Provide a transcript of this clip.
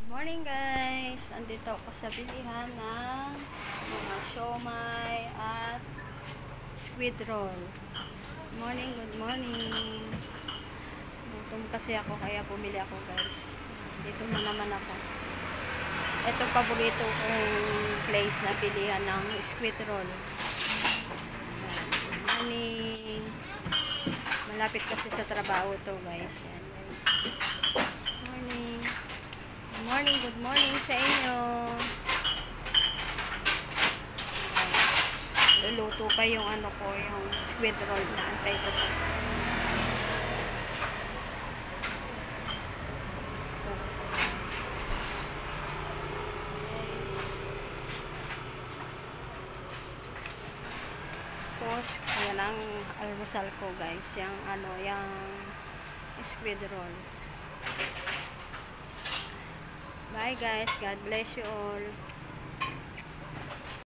Morning guys! Andito ako sa bilihan ng mga siomai at squid roll. Good morning! Gutom kasi ako kaya bumili ako guys. Dito na naman ako. Ito paborito kong place na bilihan ng squid roll. Good morning! Malapit kasi sa trabaho to guys. Yan guys. Good morning sa inyo. Luluto pa yung yung squid roll na antay ko. Tapos, kaya lang almusal ko guys, yung yung squid roll. Bye guys, God bless you all.